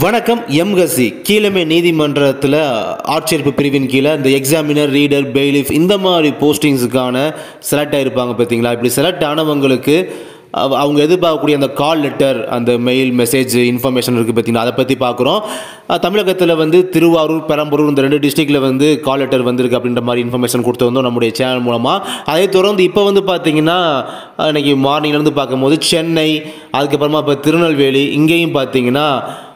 வணக்கம் எம்கசி கீழமை நீதிமன்றத்தில் ஆட்சேர்ப்பு பிரிவின் கீழே இந்த எக்ஸாமினர் ரீடர் பெய்லிஃப் இந்த மாதிரி போஸ்டிங்ஸுக்கான செலக்ட் ஆகிருப்பாங்க பார்த்தீங்களா. இப்படி செலக்ட் ஆனவங்களுக்கு அவங்க எதிர்பார்க்கக்கூடிய அந்த கால் லெட்டர், அந்த மெயில் மெசேஜ் இன்ஃபர்மேஷன் இருக்குது பார்த்தீங்கன்னா, அதை பற்றி பார்க்குறோம். தமிழகத்தில் வந்து திருவாரூர், பெரம்பலூர் இந்த 2 டிஸ்ட்ரிக்டில் வந்து கால் லெட்டர் வந்திருக்கு அப்படின்ற மாதிரி இன்ஃபர்மேஷன் கொடுத்து வந்தோம் நம்முடைய சேனல் மூலமாக. அதை தொடர்ந்து இப்போ வந்து பார்த்தீங்கன்னா இன்றைக்கி மார்னிங்லேருந்து பார்க்கும்போது சென்னை, அதுக்கப்புறமா இப்போ திருநெல்வேலி இங்கேயும் பார்த்தீங்கன்னா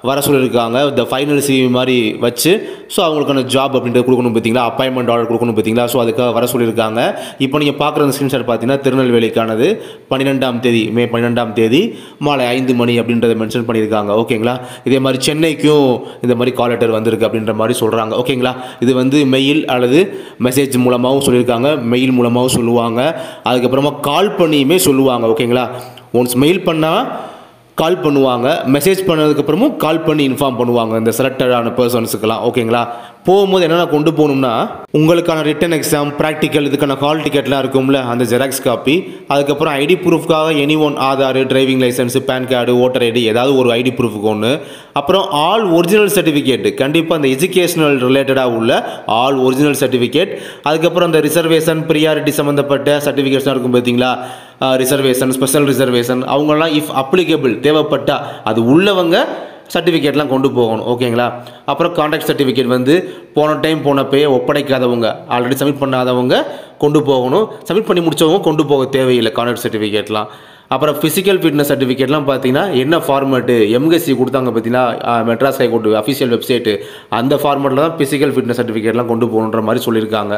வர சொல்லியிருக்காங்க. இந்த ஃபைனல் சிவி மாதிரி வச்சு ஸோ அவங்களுக்கான ஜாப் அப்படின்றது கொடுக்கணும் பார்த்தீங்களா, அப்பாயின்மெண்ட் ஆர்டர் கொடுக்கணும் பார்த்தீங்களா. ஸோ அதுக்காக வர சொல்லியிருக்காங்க. இப்போ நீங்கள் பார்க்குற அந்த ஸ்க்ரீன்ஷாட் பார்த்தீங்கன்னா திருநெல்வேலிக்கானது 12ஆம் தேதி மே 12ஆம் தேதி மாலை 5 மணி அப்படின்றத மென்ஷன் பண்ணியிருக்காங்க. ஓகேங்களா. இதே மாதிரி சென்னைக்கும் இந்த மாதிரி கால் லெட்டர் வந்திருக்கு அப்படின்ற மாதிரி சொல்கிறாங்க. ஓகேங்களா. இது வந்து மெயில் அல்லது மெசேஜ் மூலமாகவும் சொல்லியிருக்காங்க, மெயில் மூலமாகவும் சொல்லுவாங்க, அதுக்கப்புறமா கால் பண்ணியுமே சொல்லுவாங்க. ஓகேங்களா. ஒன்ஸ் மெயில் பண்ணால் கால் பண்ணுவாங்க, மெசேஜ் பண்ணதுக்கப்புறமும் கால் பண்ணி இன்ஃபார்ம் பண்ணுவாங்க இந்த செலக்டடான பர்சன்ஸுக்கெல்லாம். ஓகேங்களா. போகும்போது என்னென்ன கொண்டு போகணும்னா உங்களுக்கான ரிட்டன் எக்ஸாம், ப்ராக்டிக்கல், இதுக்கான ஹால் டிக்கெட்லாம் இருக்கும்ல, அந்த ஜெராக்ஸ் காப்பி, அதுக்கப்புறம் ஐடி ப்ரூஃப்காக any one Aadhaar, driving licence, PAN card, voter ID, ஏதாவது ஒரு ஐடி ப்ரூஃபுக்கு ஒன்று, அப்புறம் ஆல் ஒரிஜினல் சர்டிஃபிகேட், கண்டிப்பாக அந்த எஜுகேஷனல் ரிலேட்டடாக உள்ள ஆல் ஒரிஜினல் சர்டிஃபிகேட், அதுக்கப்புறம் அந்த ரிசர்வேஷன் ப்ரியாரிட்டி சம்மந்தப்பட்ட சர்டிஃபிகேட்ஸ்லாம் இருக்கும் பார்த்தீங்களா, ரிசர்வேஷன், ஸ்பெஷல் ரிசர்வேஷன், அவங்களாம் இஃப் அப்ளிகபிள் தேவைப்பட்டால் அது உள்ளவங்க சர்டிஃபிகேட்லாம் கொண்டு போகணும். ஓகேங்களா. அப்புறம் கான்டாக்ட் சர்டிஃபிகேட் வந்து போன டைம் போனப்பே ஒப்படைக்காதவங்க, ஆல்ரெடி சப்மிட் பண்ணாதவங்க கொண்டு போகணும். சப்மிட் பண்ணி முடித்தவங்க கொண்டு போக தேவையில்லை கான்டாக்ட் சர்டிஃபிகேட்லாம். அப்புறம் ஃபிசிக்கல் ஃபிட்னஸ் சர்டிஃபிகேட்லாம் பார்த்தீங்கன்னா என்ன ஃபார்மேட்டு எம்கசி கொடுத்தாங்க பார்த்தீங்கன்னா மெட்ராஸ் ஹைகோர்ட் அஃபிஷியல் வெப்சைட்டு, அந்த ஃபார்மேட்டில் தான் ஃபிசிக்கல் ஃபிட்னஸ் சர்டிஃபிகேட்லாம் கொண்டு போகணுன்ற மாதிரி சொல்லியிருக்காங்க.